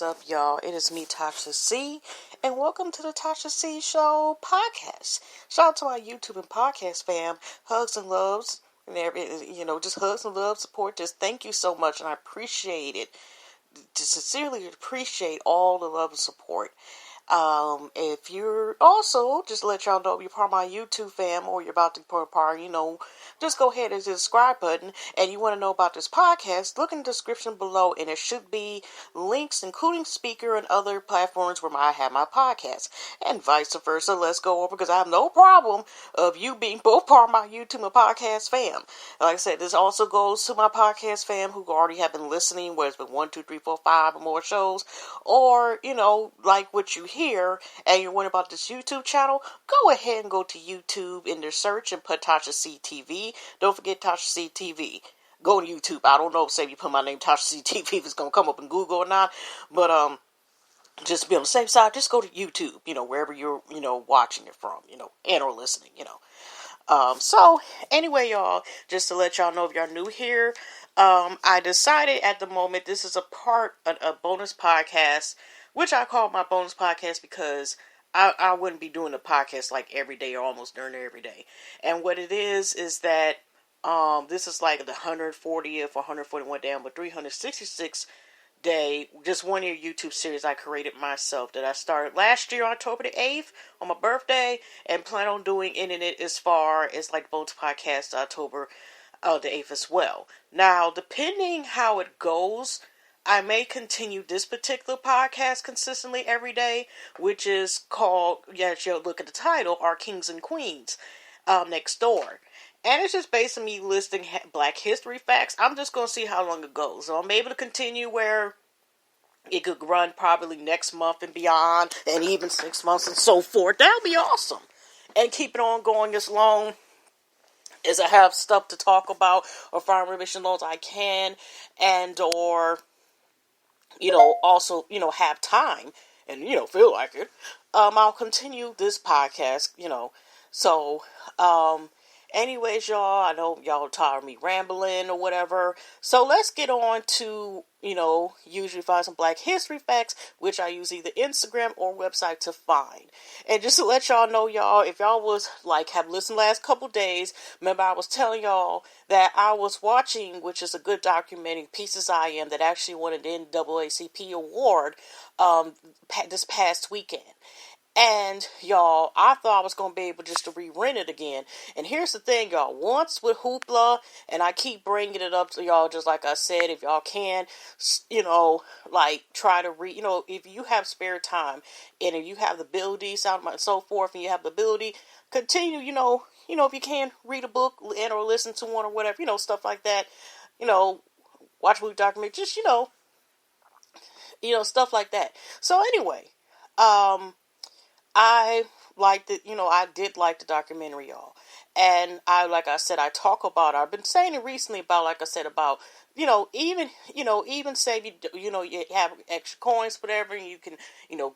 up, y'all? It is me, Tasha C, and welcome to the Tasha C Show podcast. Shout out to my YouTube and podcast fam. Hugs and loves, and just hugs and love, support. Just thank you so much, and I appreciate it. Just sincerely appreciate all the love and support. If you're also, just to let y'all know, if you're part of my YouTube fam or you're about to be part, just go ahead and hit the subscribe button, and you want to know about this podcast, look in the description below, and there should be links, including Speaker and other platforms where I have my podcast, and vice versa. Let's go over, because I have no problem of you being both part of my YouTube and podcast fam. Like I said, this also goes to my podcast fam who already have been listening, whether it's been 1, 2, 3, 4, 5 or more shows, or, like what you hear, and you're wondering about this YouTube channel, go ahead and go to YouTube in the search and put tashactv. Don't forget tashactv. Go to YouTube. I don't know, say if you put my name tashactv, if it's going to come up in Google or not, but just to be on the safe side, just go to YouTube, wherever you're, watching it from, and or listening, So, anyway, y'all, just to let y'all know if y'all new here, I decided at the moment, this is a bonus podcast, which I call my bonus podcast because I wouldn't be doing a podcast like every day or almost during every day. And what it is that, this is like the 140th or 141 down, but 366 day, just 1 year YouTube series I created myself that I started last year, October the 8th, on my birthday, and plan on doing ending it as far as like bonus podcast October the 8th as well. Now, depending how it goes, I may continue this particular podcast consistently every day, which is called, you'll look at the title, Our Kings and Queens Next Door. And it's just based on me listing Black history facts. I'm just going to see how long it goes. So I'm able to continue where it could run probably next month and beyond, and even 6 months and so forth. That would be awesome. And keep it on going as long as I have stuff to talk about or find remission loans I can, and or also, have time and, feel like it, I'll continue this podcast, so, anyways, y'all, I know y'all are tired of me rambling or whatever, so let's get on to, usually find some Black history facts, which I use either Instagram or website to find. And just to let y'all know, y'all, if y'all was, have listened last couple days, remember I was telling y'all that I was watching, which is a good documentary, Pieces I Am, that actually won an NAACP award, this past weekend. And, y'all, I thought I was going to be able just to re-rent it again. And here's the thing, y'all. Once with Hoopla, and I keep bringing it up to y'all, just like I said, if y'all can, try to read, if you have spare time, and if you have the ability, and so forth, and you have the ability, continue, if you can, read a book, and or listen to one or whatever, stuff like that, watch a movie documentary, just, stuff like that. So, anyway, I liked it, I did like the documentary, y'all. And like I said, I talk about, I've been saying it recently about, like I said, about, even say, you have extra coins, whatever, and you can,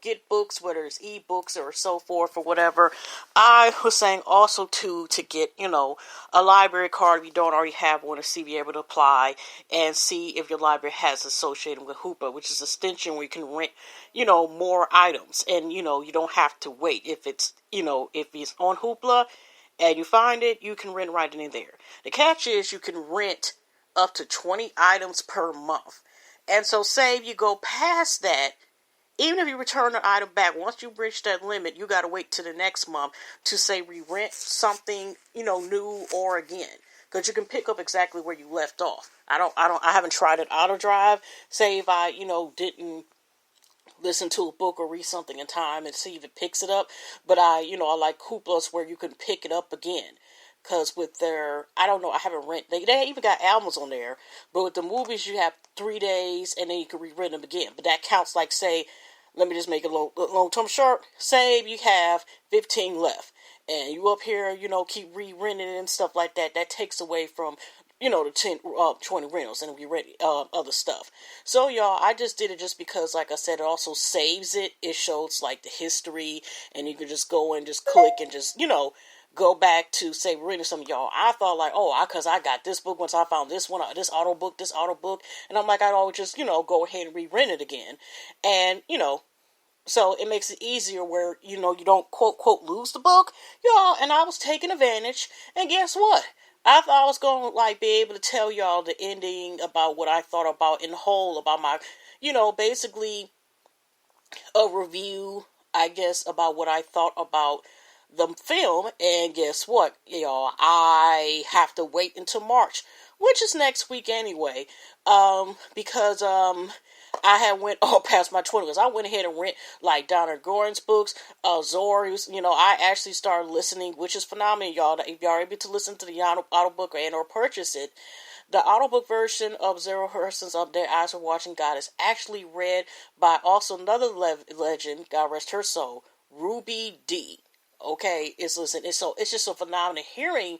get books, whether it's ebooks or so forth or whatever. I was saying also to get, a library card if you don't already have one, to see if you're able to apply and see if your library has associated with Hoopa, which is an extension where you can rent, more items, and, you don't have to wait. If it's, if it's on Hoopla and you find it, you can rent right in there. The catch is you can rent up to 20 items per month. And so say if you go past that, even if you return the item back, once you reach that limit, you got to wait to the next month to say re-rent something, new or again. Because you can pick up exactly where you left off. I haven't tried it auto drive. Say if I, didn't listen to a book or read something in time and see if it picks it up. But I like Hooplas where you can pick it up again. Because with their, I don't know, I haven't rented, they even got albums on there, but with the movies you have 3 days and then you can re-rent them again. But that counts like, say, let me just make it long term short, say you have 15 left, and you up here, keep re-renting and stuff like that, that takes away from, the 10, 20 rentals, and we rent other stuff. So, y'all, I just did it just because, like I said, it also saves it. It shows, like, the history, and you can just go and just click and just, go back to, say, reading some of y'all. I thought like, because I got this book once I found this one, this auto book. And I'm like, I'd always just, go ahead and re-rent it again. And, so it makes it easier where, you don't quote, quote, lose the book. Y'all, and I was taking advantage. And guess what? I thought I was going to, like, be able to tell y'all the ending about what I thought about in whole, about my, basically a review, I guess, about what I thought about the film. And guess what, y'all? I have to wait until March, which is next week anyway, because I had went all past my 20s. I went ahead and rent like Donna Gorin's books, Zori's. I actually started listening, which is phenomenal, y'all. If y'all are able to listen to the audiobook and or purchase it, the audiobook version of Zero Persons of Their Eyes Are Watching God is actually read by also another legend, God rest her soul, Ruby D. Okay, it's just so phenomenal hearing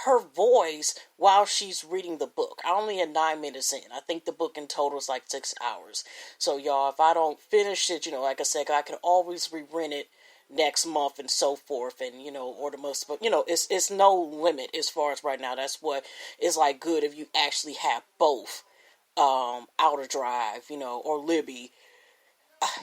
her voice while she's reading the book. I only had 9 minutes in. I think the book in total is like 6 hours. So y'all, if I don't finish it, like I said, I can always re-rent it next month and so forth, and or the most, but it's no limit as far as right now. That's what is like good if you actually have both Outer Drive, or Libby.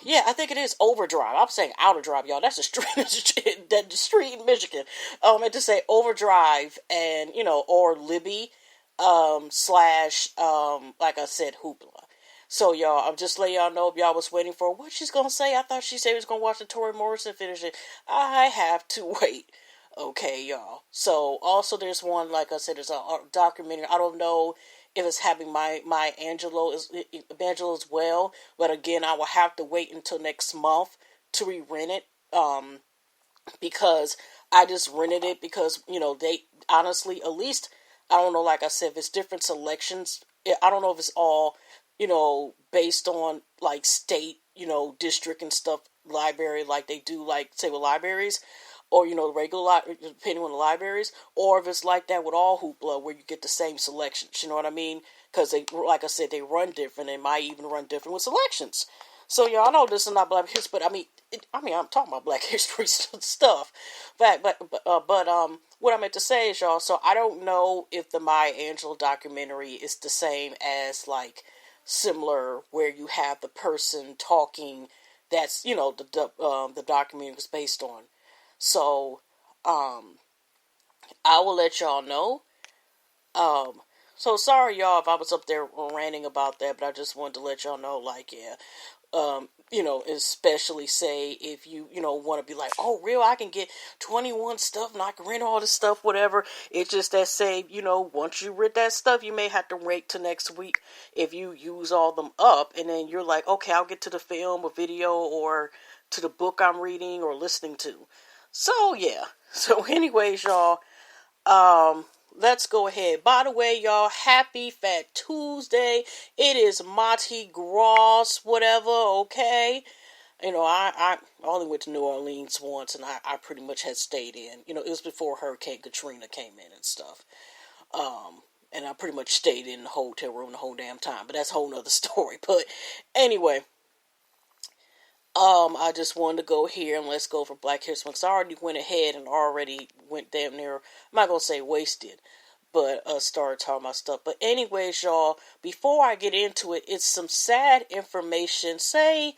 Yeah, I think it is Overdrive. I'm saying Outer Drive, y'all. That's a street, the street in Michigan. And to say Overdrive and or Libby, slash, like I said, Hoopla. So y'all, I'm just letting y'all know if y'all was waiting for what she's gonna say. I thought she said she was gonna watch the Tori Morrison finish it. I have to wait. Okay, y'all. So also there's one, like I said, there's a documentary. I don't know if it's having my Angelo as well, but again, I will have to wait until next month to re-rent it. Because I just rented it because they honestly, at least I don't know. Like I said, if it's different selections, I don't know if it's all based on like state, district and stuff, library, like they do, like say with libraries, or the regular depending on the libraries, or if it's like that with all Hoopla, where you get the same selections. You know what I mean? Because they, like I said, they run different. They might even run different with selections. So y'all know this is not Black History, but I mean I'm talking about Black History stuff. But what I meant to say is, y'all. So I don't know if the Maya Angelou documentary is the same as like similar, where you have the person talking. That's the documentary was based on. So I will let y'all know. So sorry y'all if I was up there ranting about that, but I just wanted to let y'all know, like, yeah. Especially say if you want to be like, oh, real, I can get 21 stuff and I can rent all this stuff, whatever. It's just that say, once you rent that stuff, you may have to wait till next week if you use all them up, and then you're like, okay, I'll get to the film or video or to the book I'm reading or listening to. So yeah. So anyways, y'all, let's go ahead. By the way, y'all, happy Fat Tuesday. It is Mardi Gras, whatever, okay? I only went to New Orleans once, and I pretty much had stayed in. It was before Hurricane Katrina came in and stuff. And I pretty much stayed in the hotel room the whole damn time, but that's a whole nother story. But anyway, I just wanted to go here and let's go for Black History Month. I already went ahead and already went damn near, I'm not going to say wasted, but started talking about stuff. But anyways, y'all, before I get into it, it's some sad information. Say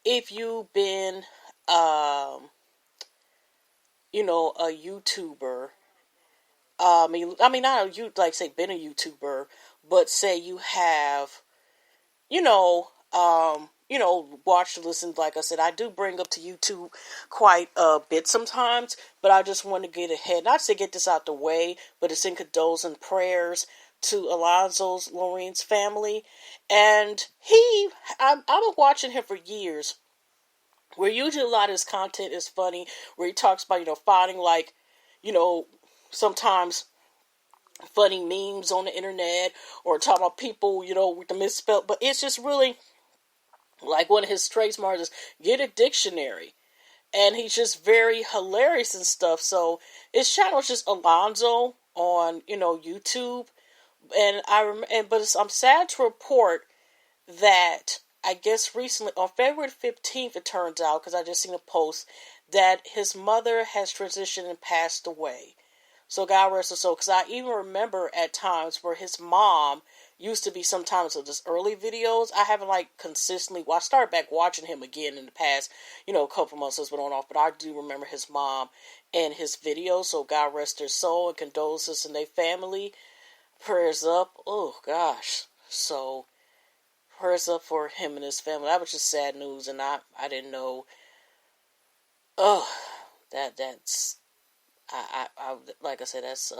if you've been, a YouTuber. I mean, not a like say been a YouTuber, but say you have, watch, listen, like I said, I do bring up to YouTube quite a bit sometimes, but I just want to get ahead, not to get this out the way, but it's in condolence and prayers to Alonzo's Lorene's family, and I've been watching him for years, where usually a lot of his content is funny, where he talks about, finding like, sometimes funny memes on the internet, or talking about people, with the misspelled, but it's just really, like one of his trademarks is get a dictionary. And he's just very hilarious and stuff. So his channel is just Alonzo on, YouTube. And but I'm sad to report that I guess recently, on February 15th, it turns out, because I just seen a post, that his mother has transitioned and passed away. So God rest her soul. Because I even remember at times where his mom used to be sometimes of his early videos. I haven't like consistently. Well, I started back watching him again in the past, a couple months has been on off. But I do remember his mom and his videos. So God rest her soul and condolences in their family. Prayers up. Oh gosh. So prayers up for him and his family. That was just sad news, and I didn't know. Oh, that's. I like I said, that's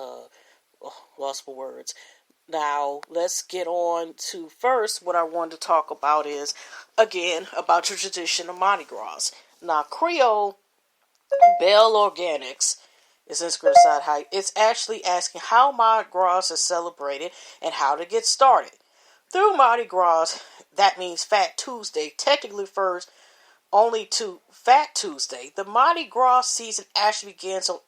lost for words. Now, let's get on to first what I wanted to talk about is, again, about your tradition of Mardi Gras. Now, Creole Bell Organics is in script side height. It's actually asking how Mardi Gras is celebrated and how to get started. Through Mardi Gras, that means Fat Tuesday, technically refers only to Fat Tuesday. The Mardi Gras season actually begins on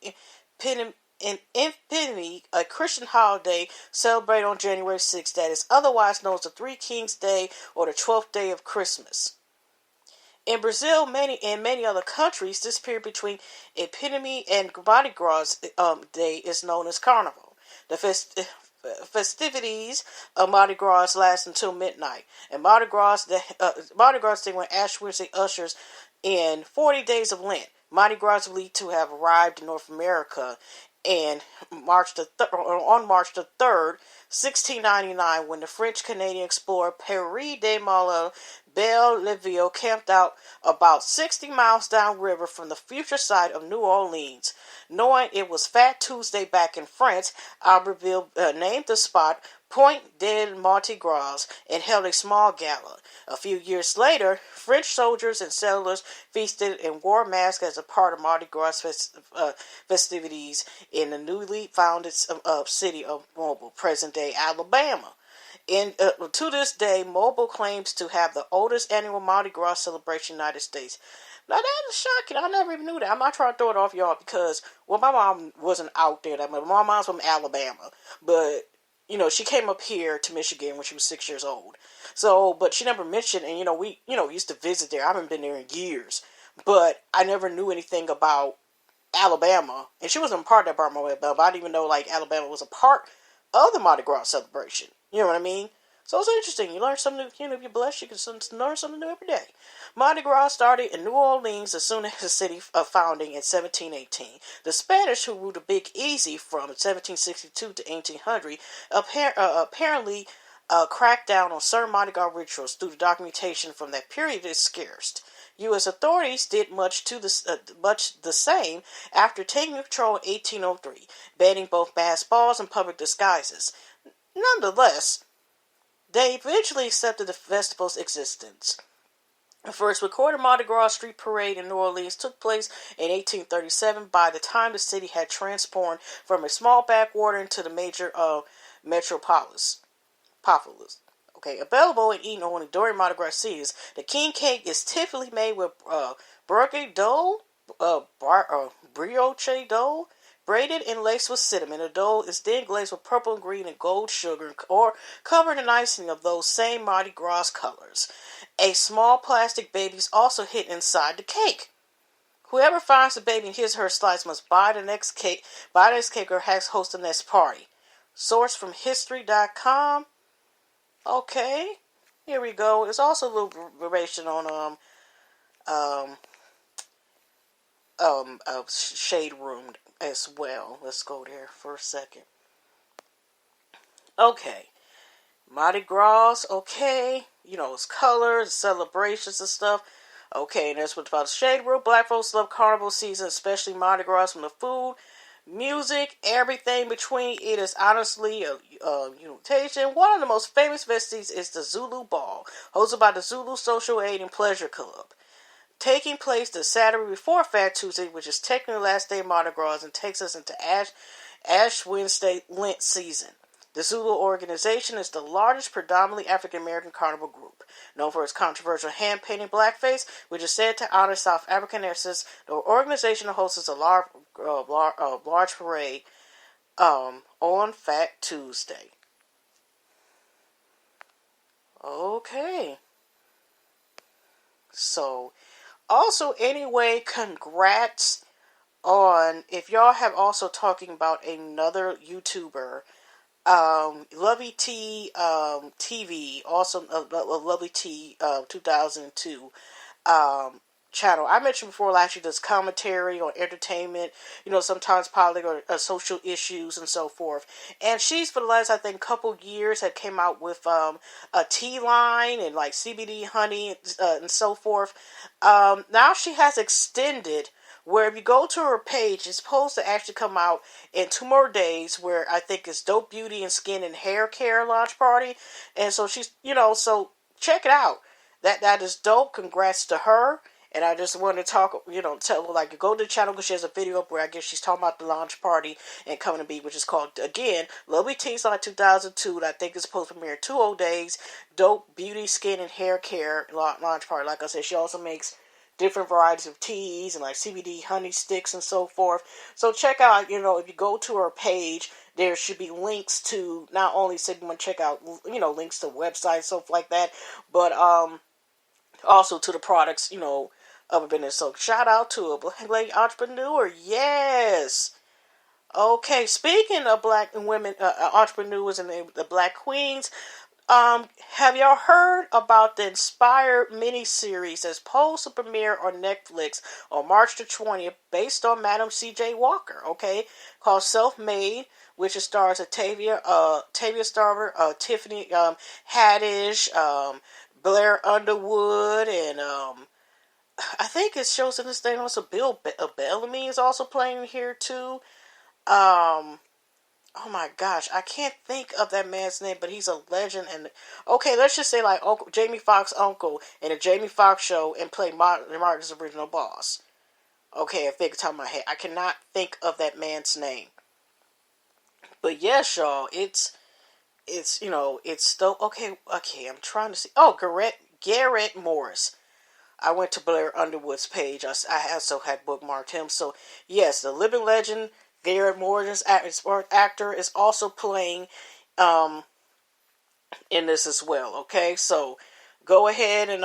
Epiphany, a Christian holiday celebrated on January 6th that is otherwise known as the Three Kings Day or the 12th day of Christmas. In Brazil, many other countries, this period between Epiphany and Mardi Gras Day is known as Carnival. The festivities of Mardi Gras last until midnight, and Mardi Gras Day when Ash Wednesday ushers in 40 days of Lent. Mardi Gras believed to have arrived in North America and on March the 3rd, 1699, when the French-Canadian explorer Pierre de Belleville camped out about 60 miles downriver from the future site of New Orleans. Knowing it was Fat Tuesday back in France, Albertville named the spot Point de Mardi Gras and held a small gala. A few years later, French soldiers and settlers feasted and wore masks as a part of Mardi Gras festivities in the newly founded city of Mobile, present-day Alabama. To this day, Mobile claims to have the oldest annual Mardi Gras celebration in the United States. Now that is shocking. I never even knew that. I'm not trying to throw it off y'all because, well, my mom wasn't out there. My mom's from Alabama, but she came up here to Michigan when she was 6 years old. So, but she never mentioned, and we used to visit there. I haven't been there in years, but I never knew anything about Alabama, and she wasn't part of that part of my but I didn't even know like Alabama was a part of the Mardi Gras celebration. You know what I mean? So it's interesting. You learn something new. If you're blessed, you can learn something new every day. Mardi Gras started in New Orleans as soon as the city of founding in 1718. The Spanish, who ruled the Big Easy from 1762 to 1800, apparently cracked down on certain Mardi Gras rituals. Through the documentation from that period is scarce. U.S. authorities did much the same after taking control in 1803, banning both masked balls and public disguises. Nonetheless, they eventually accepted the festival's existence. The first recorded Mardi Gras street parade in New Orleans took place in 1837. By the time the city had transformed from a small backwater into the major metropolis. Okay, available and eaten only during Mardi Gras seasons. The king cake is typically made with brioche dough, braided and laced with cinnamon. The dough is then glazed with purple, green, and gold sugar, or covered in icing of those same Mardi Gras colors. A small plastic baby is also hidden inside the cake. Whoever finds the baby in his or her slice must buy the next cake, or host the next party. Source from history.com. Okay, here we go. There's also a little variation on Shade Room as well. Let's go there for a second. Okay, Mardi Gras. Okay, it's colors, celebrations and stuff. Okay, and that's what's about the Shade Room. Black folks love carnival season, especially Mardi Gras, from the food, music, everything between. It is honestly a unitation. One of the most famous festivities is the Zulu Ball, hosted by the Zulu Social Aid and Pleasure Club, taking place the Saturday before Fat Tuesday, which is technically the last day of Mardi Gras and takes us into Ash Wednesday Lent season. The Zulu organization is the largest predominantly African American carnival group, known for its controversial hand-painting blackface, which is said to honor South African essence. The organization hosts a large parade on Fat Tuesday. Okay. So, also, anyway, congrats on, if y'all have also talking about another YouTuber, Lovey T TV, also Lovely T 2002 um, channel. I mentioned before last year, does commentary on entertainment, sometimes politics or social issues and so forth. And she's, for the last, I think, couple years had came out with a tea line and like CBD honey and so forth. Now she has extended where if you go to her page, it's supposed to actually come out in 2 more days, where I think it's Dope Beauty and Skin and Hair Care launch party. And so she's, so check it out. That is dope. Congrats to her. And I just want to talk, tell her, like, go to the channel because she has a video up where I guess she's talking about the launch party and coming to be, which is called, again, Lovely Teens Line 2002. That I think is supposed to premiere 2 days. Dope Beauty, Skin, and Hair Care launch party. Like I said, she also makes different varieties of teas and like CBD honey sticks and so forth. So check out, if you go to her page, there should be links to not only Sigma, check out, links to websites, stuff like that, but also to the products, of a business. So shout out to a black lady entrepreneur. Yes. Okay. Speaking of black women entrepreneurs and the black queens, have y'all heard about the Inspired miniseries that's supposed to premiere on Netflix on March the 20th, based on Madam C.J. Walker, okay, called Self-Made, which stars Tavia Starver, Tiffany Haddish, Blair Underwood, and I think it shows in this thing also Bill Bellamy is also playing here too. Oh my gosh, I can't think of that man's name, but he's a legend. And okay, let's just say like Uncle Jamie Foxx's uncle in the Jamie Foxx show and play Martin's original boss. Okay, I think it's top of my head. I cannot think of that man's name. But yes, y'all, it's it's still okay. Okay, I'm trying to see. Oh, Garrett Morris. I went to Blair Underwood's page. I also had bookmarked him. So yes, the living legend Garrett Morris, actor, is also playing in this as well. Okay, so go ahead and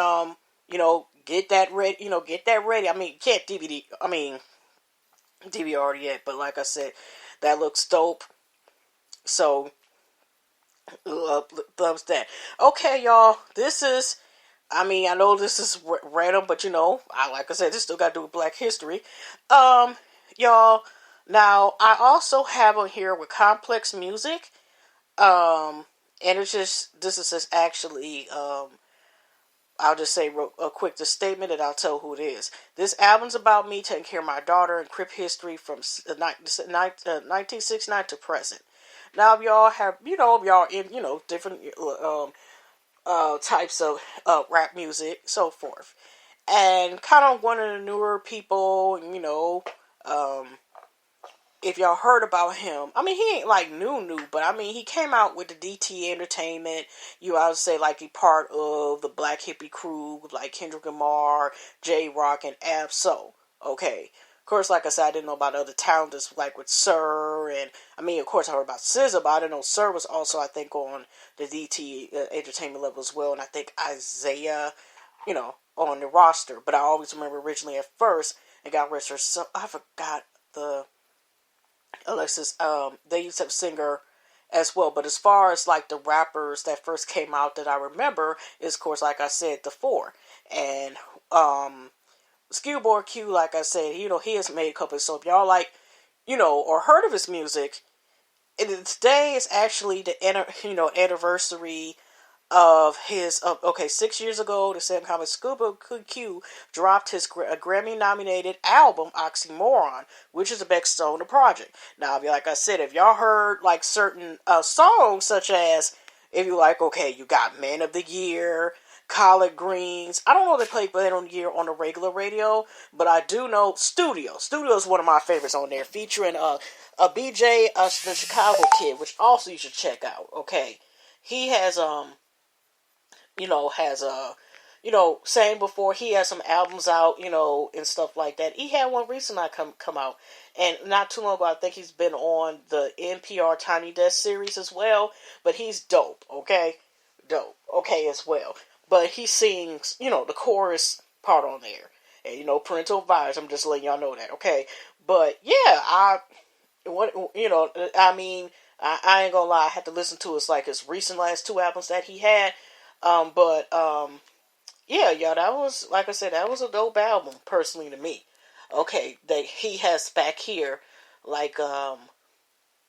get that ready. Get that ready. I mean, you can't DVD. I mean, DVR yet, but like I said, that looks dope. So thumbs that. Okay, y'all. This is. I mean, I know this is random, but like I said, this still got to do with Black history. Y'all. Now, I also have on here with Complex Music. And this is just actually, I'll just say a quick statement and I'll tell who it is. This album's about me taking care of my daughter and Crip history from 1969 to present. Now, if y'all have, if y'all in, different types of rap music, so forth. And kind of one of the newer people, if y'all heard about him, I mean, he ain't like new, but I mean, he came out with the DT Entertainment. I would say like he part of the Black Hippie crew, like Kendrick Lamar, J Rock, and Ab-So. Okay. Of course, like I said, I didn't know about other talents like with Sir, and I mean, of course, I heard about SZA, but I didn't know Sir was also, I think, on the DT Entertainment level as well, and I think Isaiah, on the roster. But I always remember originally at first, and got registered. So I forgot the Alexis. They used to have a singer as well, but as far as like the rappers that first came out that I remember is, of course, like I said, the Four, and Schoolboy Q, like I said, he has made a couple. So if y'all like, or heard of his music, today is actually the anniversary of his. 6 years ago, the same time as Schoolboy Q dropped his Grammy-nominated album Oxymoron, which is the best song on the project. Now, like I said, if y'all heard like certain songs, such as if you like, okay, you got Man of the Year, Collard Greens. I don't know if they play Man of the Year on the regular radio, but I do know Studio. Studio is one of my favorites on there, featuring a BJ, the Chicago Kid, which also you should check out. Okay, he has saying before, he has some albums out, and stuff like that. He had one recently come out, and not too long ago, I think he's been on the NPR Tiny Desk series as well, but he's dope, okay? Dope, okay, as well. But he sings, the chorus part on there. And, parental advice, I'm just letting y'all know that, okay? But, yeah, I ain't gonna lie, I had to listen to his recent last two albums that he had. Yeah, y'all, that was, like I said, that was a dope album, personally, to me. Okay, he has back here,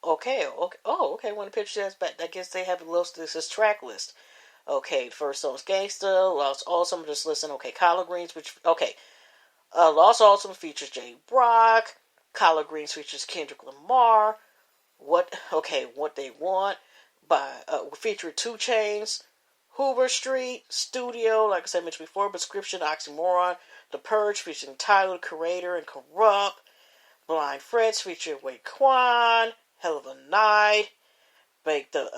okay, when the picture has back, I guess they have his track list. Okay, first song's Gangsta, Lost Awesome, just listen, okay, Collard Greens, Lost Awesome features Jay Brock, Collard Greens features Kendrick Lamar, What They Want, featuring 2 Chainz, Hoover Street, Studio, like I said, mentioned before, Prescription, Oxymoron, The Purge, featuring Tyler, Creator, and Corrupt, Blind Frets, featuring Wade Quan, Hell of a Night, Break the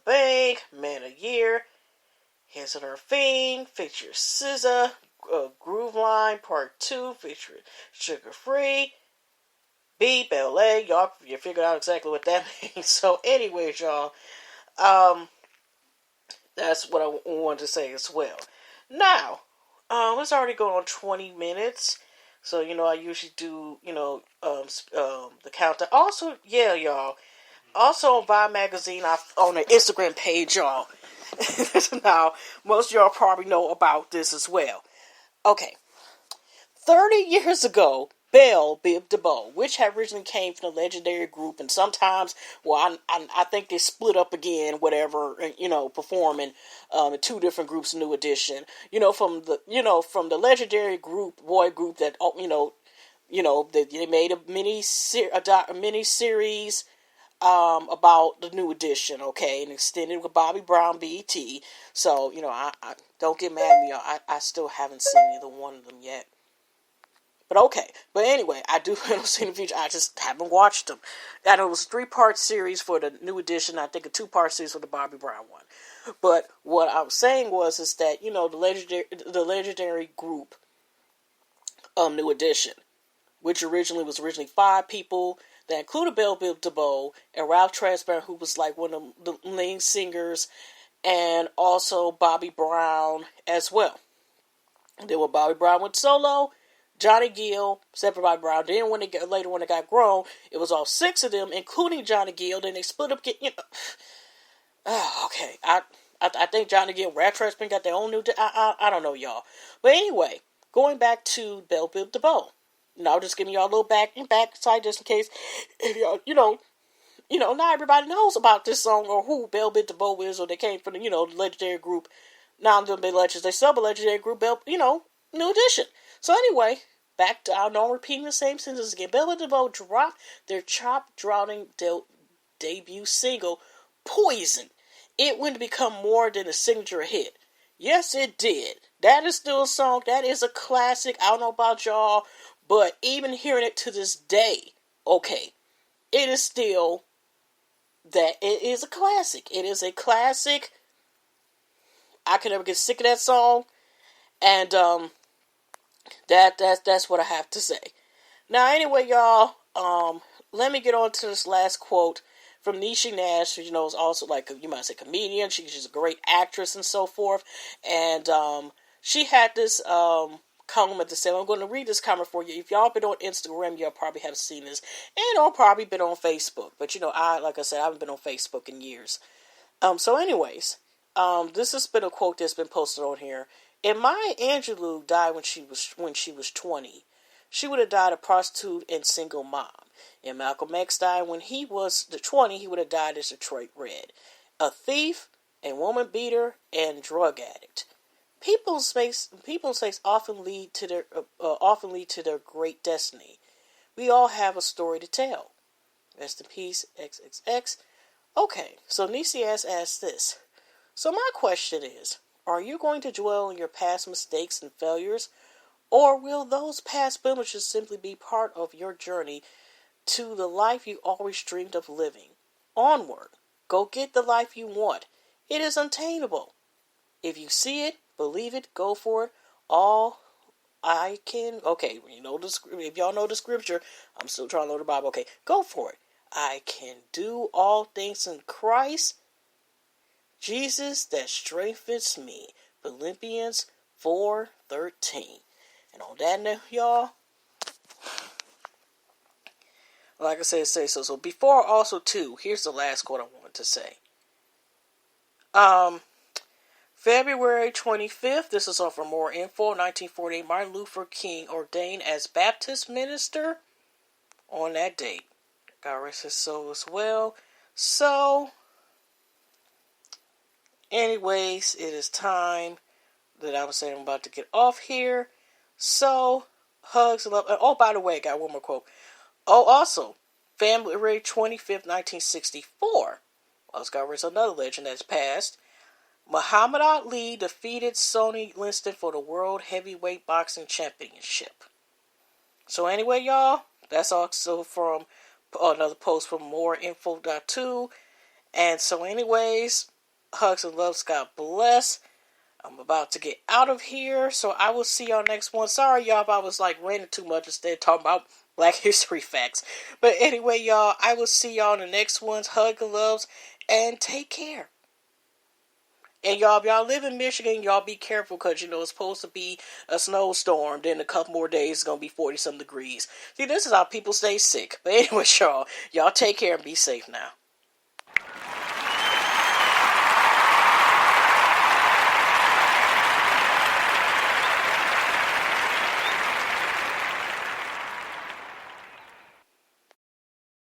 Bank, Man of Year, Hands on Her Fiend, features SZA, Groove Line, Part 2, featuring Sugar Free, Beat, Ballet, y'all, you figured out exactly what that means. So anyways, y'all, that's what I wanted to say as well. Now, it's already going on 20 minutes. So, I usually do, the countdown. Also, yeah, y'all. Also on Vibe Magazine, on the Instagram page, y'all. Now, most of y'all probably know about this as well. Okay. 30 years ago, Bell Biv DeVoe, which had originally came from the legendary group, and sometimes, I think they split up again, whatever, performing in 2 different groups, New Edition. From the legendary boy group that, they made a mini series about the New Edition, okay, and extended with Bobby Brown, BET. So, I don't get mad at me, y'all. I still haven't seen either one of them yet. But okay. But anyway, I do plan on seeing the future. I just haven't watched them. And it was a 3-part series for the New Edition. I think a 2-part series for the Bobby Brown one. But what I was saying is that, the legendary group, New Edition, which was originally 5 people that included Bell Biv DeVoe and Ralph Tresvant, who was like one of the lead singers, and also Bobby Brown as well. Then when Bobby Brown went solo, Johnny Gill, separate Bobby Brown. Then when it got grown, it was all 6 of them, including Johnny Gill. Then they split up. Okay. I think Johnny Gill, Rap Tresvant got their own new. I don't know, y'all. But anyway, going back to Bell Biv DeVoe. Now, just giving y'all a little backside just in case if y'all, not everybody knows about this song or who Bell Biv DeVoe is, or they came from the legendary group. Now they've been legends. They sub a legendary group, New Edition. So anyway, back to I know I'm repeating the same sentences again. Bell Biv DeVoe dropped their chop-drowning debut single, Poison. It went to become more than a signature hit. Yes, it did. That is still a song. That is a classic. I don't know about y'all, but even hearing it to this day, okay, it is still that. It is a classic. It is a classic. I can never get sick of that song. And, that's what I have to say. Now, anyway, y'all, let me get on to this last quote from Niecy Nash, who, is also you might say comedian. She's a great actress and so forth. And, she had this, comment to say. I'm going to read this comment for you. If y'all been on Instagram, y'all probably have seen this. And I'll probably been on Facebook. But, like I said, I haven't been on Facebook in years. So anyways, this has been a quote that's been posted on here. If Maya Angelou died when she was 20, she would have died a prostitute and single mom. And Malcolm X died when he was 20, he would have died as Detroit Red, a thief, a woman beater, and drug addict. People's mistakes often lead to their great destiny. We all have a story to tell. Rest in peace, XXX. Okay, so Niecy asked this. So my question is, are you going to dwell on your past mistakes and failures, or will those past blemishes simply be part of your journey to the life you always dreamed of living? Onward. Go get the life you want. It is unattainable. If you see it, believe it, go for it. If y'all know the scripture, I'm still trying to learn the Bible. Okay, go for it. I can do all things in Christ Jesus that strengthens me. Philippians 413. And on that note, y'all, like I said, say so. So before also too, here's the last quote I wanted to say. February 25th, this is all for more info. 1948, Martin Luther King ordained as Baptist minister on that date. God rest his soul as well. So, anyways, it is time that I was saying I'm about to get off here. So, hugs and love. Oh, by the way, I got one more quote. Oh, also, February 25th, 1964. Oscar is another legend that's passed. Muhammad Ali defeated Sonny Liston for the World Heavyweight Boxing Championship. So anyway, y'all, that's also from another post from moreinfo.2. And so anyways, hugs and loves, God bless. I'm about to get out of here, so I will see y'all next one. Sorry, y'all, if I was like ranting too much instead of talking about Black History facts. But anyway, y'all, I will see y'all in the next ones. Hug and loves, and take care. And y'all, if y'all live in Michigan, y'all be careful because, it's supposed to be a snowstorm. Then a couple more days, it's going to be 40-some degrees. See, this is how people stay sick. But anyway, y'all take care and be safe now.